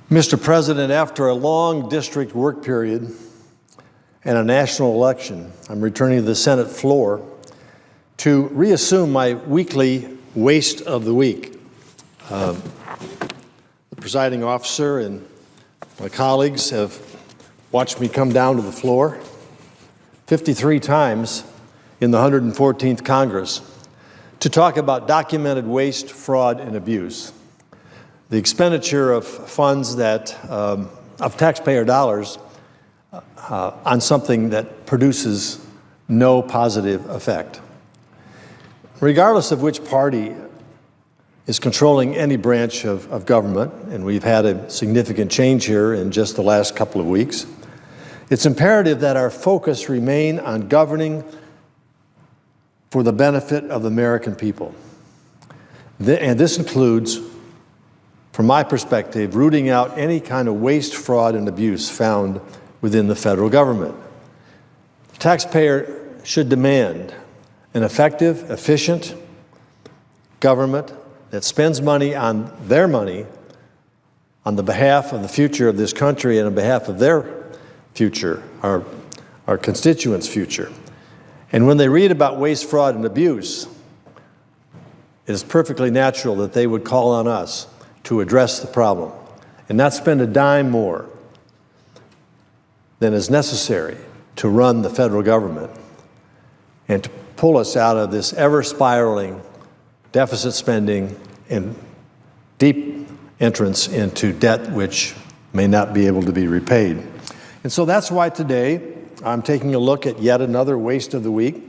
Mr. President, after a long district work period and a national election, I'm returning to the Senate floor to reassume my weekly waste of the week. The presiding officer and my colleagues have watched me come down to the floor 53 times in the 114th Congress to talk about documented waste, fraud, and abuse. The expenditure of funds of taxpayer dollars on something that produces no positive effect. Regardless of which party is controlling any branch of government, and we've had a significant change here in just the last couple of weeks, it's imperative that our focus remain on governing for the benefit of the American people. And this includes, from my perspective, rooting out any kind of waste, fraud, and abuse found within the federal government. The taxpayer should demand an effective, efficient government that spends money on their money on the behalf of the future of this country and on behalf of their future, our constituents' future. And when they read about waste, fraud, and abuse, it is perfectly natural that they would call on us to address the problem and not spend a dime more than is necessary to run the federal government and to pull us out of this ever-spiraling deficit spending and deep entrance into debt which may not be able to be repaid. And so that's why today I'm taking a look at yet another waste of the week.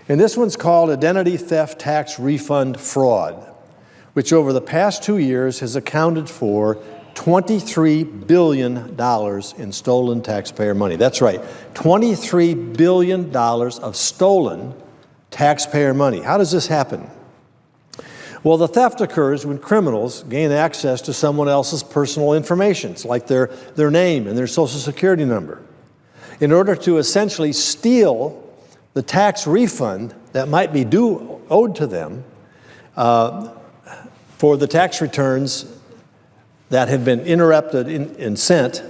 And this one's called identity theft tax refund fraud, which over the past 2 years has accounted for $23 billion in stolen taxpayer money. That's right, $23 billion of stolen taxpayer money. How does this happen? Well, the theft occurs when criminals gain access to someone else's personal information, like their name and their social security number, in order to essentially steal the tax refund that might be owed to them for the tax returns that have been interrupted and sent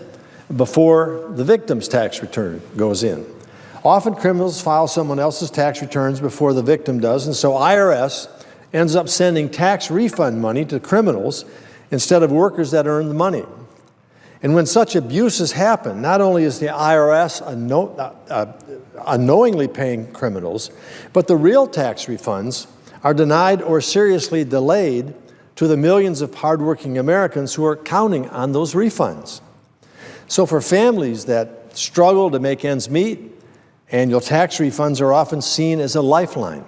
before the victim's tax return goes in. Often criminals file someone else's tax returns before the victim does, and so IRS ends up sending tax refund money to criminals instead of workers that earn the money. And when such abuses happen, not only is the IRS unknowingly paying criminals, but the real tax refunds are denied or seriously delayed to the millions of hardworking Americans who are counting on those refunds. So for families that struggle to make ends meet, annual tax refunds are often seen as a lifeline.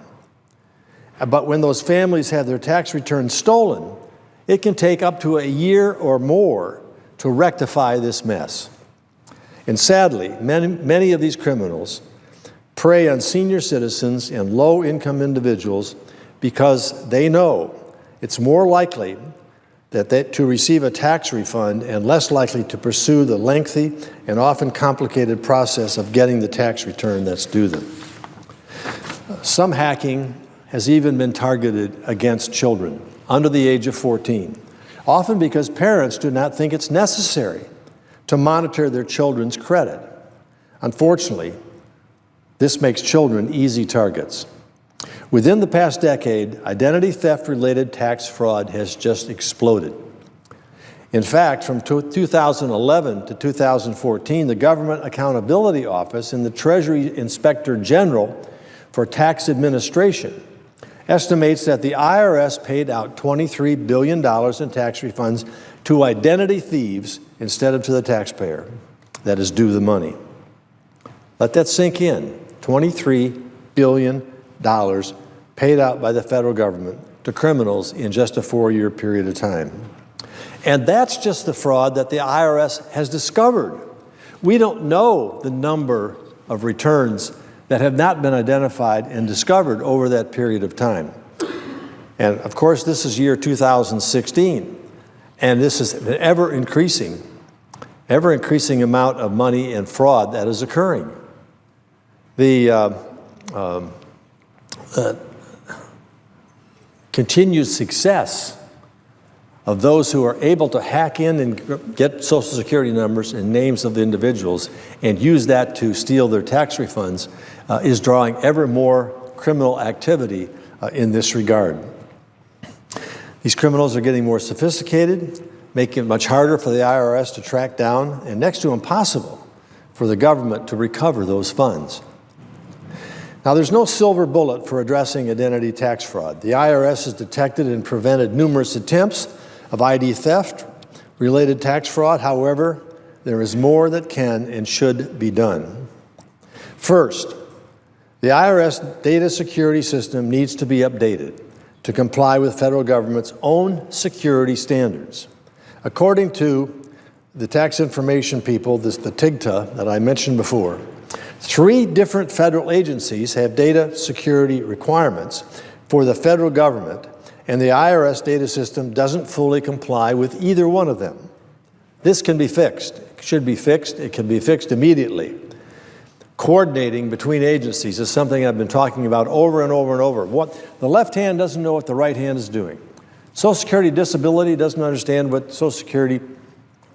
But when those families have their tax returns stolen, it can take up to a year or more to rectify this mess. And sadly, many of these criminals prey on senior citizens and low-income individuals because they know it's more likely to receive a tax refund and less likely to pursue the lengthy and often complicated process of getting the tax return that's due them. Some hacking has even been targeted against children under the age of 14, often because parents do not think it's necessary to monitor their children's credit. Unfortunately, this makes children easy targets. Within the past decade, identity theft-related tax fraud has just exploded. In fact, from 2011 to 2014, the Government Accountability Office and the Treasury Inspector General for Tax Administration estimates that the IRS paid out $23 billion in tax refunds to identity thieves instead of to the taxpayer that is due the money. Let that sink in. $23 billion paid out by the federal government to criminals in just a 4-year period of time. And that's just the fraud that the IRS has discovered. We don't know the number of returns that have not been identified and discovered over that period of time. And of course, this is year 2016, and this is an ever-increasing amount of money and fraud that is occurring. The continued success of those who are able to hack in and get Social Security numbers and names of the individuals and use that to steal their tax refunds is drawing ever more criminal activity in this regard. These criminals are getting more sophisticated, making it much harder for the IRS to track down and next to impossible for the government to recover those funds. Now, there's no silver bullet for addressing identity tax fraud. The IRS has detected and prevented numerous attempts of ID theft, related tax fraud. However, there is more that can and should be done. First, the IRS data security system needs to be updated to comply with federal government's own security standards. According to the tax information people, the TIGTA that I mentioned before, 3 different federal agencies have data security requirements for the federal government, and the IRS data system doesn't fully comply with either one of them. This can be fixed. It should be fixed. It can be fixed immediately. Coordinating between agencies is something I've been talking about over and over and over. The left hand doesn't know what the right hand is doing. Social Security disability doesn't understand what Social Security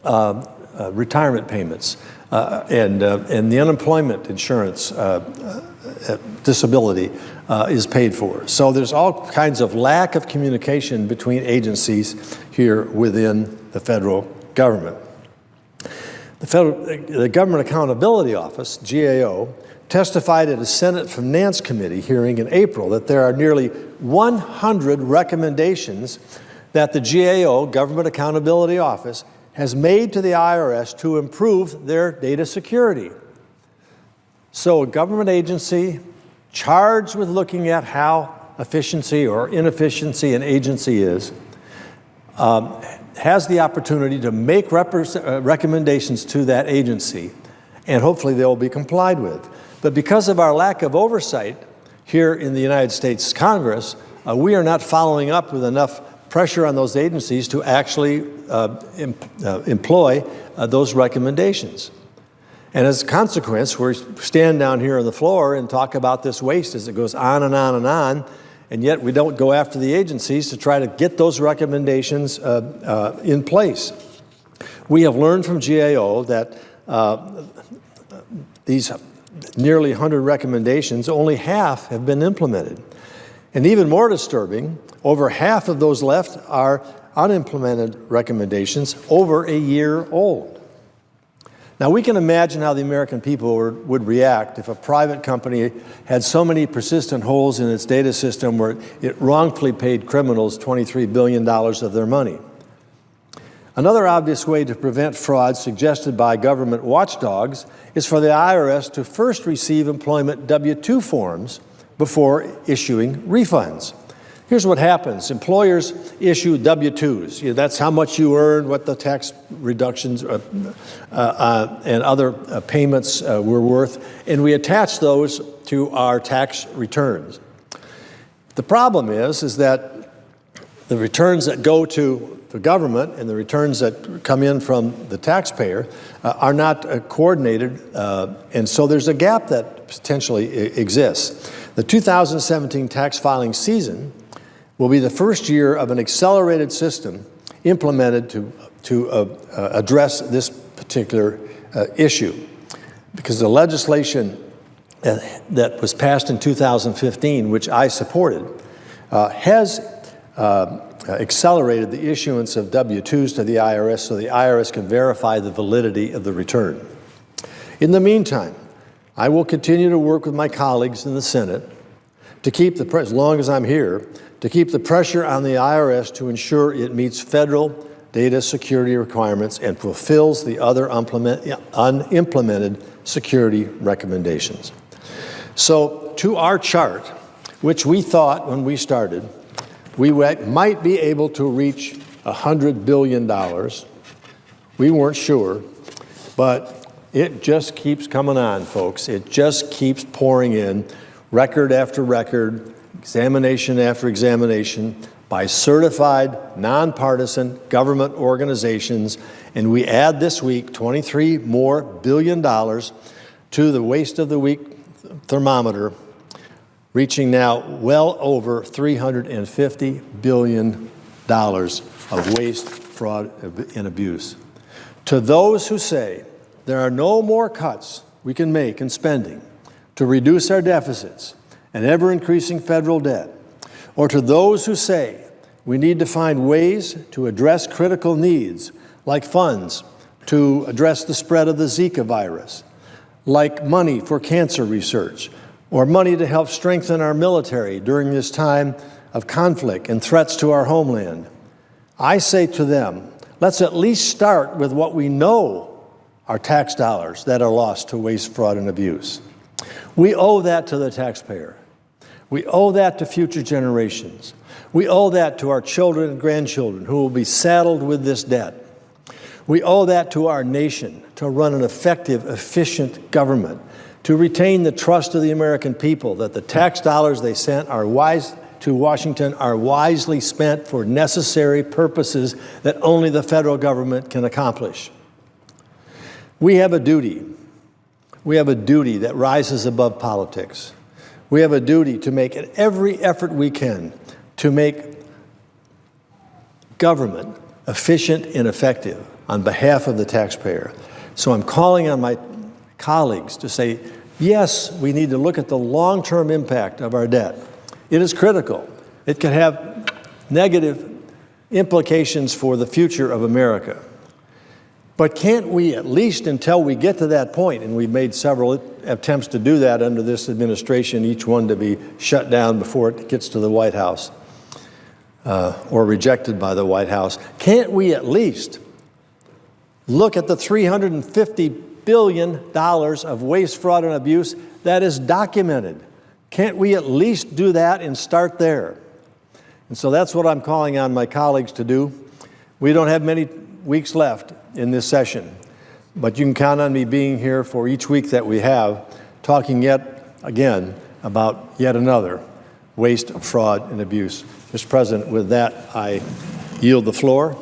retirement payments and the unemployment insurance disability is paid for. So there's all kinds of lack of communication between agencies here within the federal government. The Government Accountability Office, GAO, testified at a Senate Finance Committee hearing in April that there are nearly 100 recommendations that the GAO, Government Accountability Office, has made to the IRS to improve their data security. So a government agency charged with looking at how efficiency or inefficiency an agency is has the opportunity to make recommendations to that agency, and hopefully they'll be complied with. But because of our lack of oversight here in the United States Congress, we are not following up with enough pressure on those agencies to actually employ those recommendations. And as a consequence, we stand down here on the floor and talk about this waste as it goes on and on and on, and yet we don't go after the agencies to try to get those recommendations in place. We have learned from GAO that these nearly 100 recommendations, only half have been implemented. And even more disturbing, over half of those left are unimplemented recommendations over a year old. Now, we can imagine how the American people would react if a private company had so many persistent holes in its data system where it wrongfully paid criminals $23 billion of their money. Another obvious way to prevent fraud suggested by government watchdogs is for the IRS to first receive employment W-2 forms before issuing refunds. Here's what happens. Employers issue W-2s. That's how much you earned, what the tax reductions and other payments were worth, and we attach those to our tax returns. The problem is that the returns that go to the government and the returns that come in from the taxpayer are not coordinated, and so there's a gap that potentially exists. The 2017 tax filing season will be the first year of an accelerated system implemented to address this particular issue, because the legislation that was passed in 2015, which I supported, has accelerated the issuance of W-2s to the IRS so the IRS can verify the validity of the return. In the meantime, I will continue to work with my colleagues in the Senate to keep as long as I'm here, to keep the pressure on the IRS to ensure it meets federal data security requirements and fulfills the other unimplemented security recommendations. So to our chart, which we thought when we started, we might be able to reach $100 billion. We weren't sure, but it just keeps coming on, folks. It just keeps pouring in, record after record, examination after examination by certified, nonpartisan government organizations, and we add this week $23 more billion to the Waste of the Week thermometer, reaching now well over $350 billion of waste, fraud, and abuse. To those who say there are no more cuts we can make in spending to reduce our deficits and ever-increasing federal debt, or to those who say we need to find ways to address critical needs like funds to address the spread of the Zika virus, like money for cancer research, or money to help strengthen our military during this time of conflict and threats to our homeland, I say to them, let's at least start with what we know are tax dollars that are lost to waste, fraud, and abuse. We owe that to the taxpayer. We owe that to future generations. We owe that to our children and grandchildren who will be saddled with this debt. We owe that to our nation to run an effective, efficient government, to retain the trust of the American people that the tax dollars they sent to Washington are wisely spent for necessary purposes that only the federal government can accomplish. We have a duty. We have a duty that rises above politics. We have a duty to make every effort we can to make government efficient and effective on behalf of the taxpayer. So I'm calling on my colleagues to say, yes, we need to look at the long-term impact of our debt. It is critical. It could have negative implications for the future of America. But can't we, at least until we get to that point, and we've made several attempts to do that under this administration, each one to be shut down before it gets to the White House or rejected by the White House, can't we at least look at the $350 billion of waste, fraud, and abuse that is documented? Can't we at least do that and start there? And so that's what I'm calling on my colleagues to do. We don't have many weeks left in this session, but you can count on me being here for each week that we have, talking yet again about yet another waste, fraud, and abuse. Mr. President, with that, I yield the floor.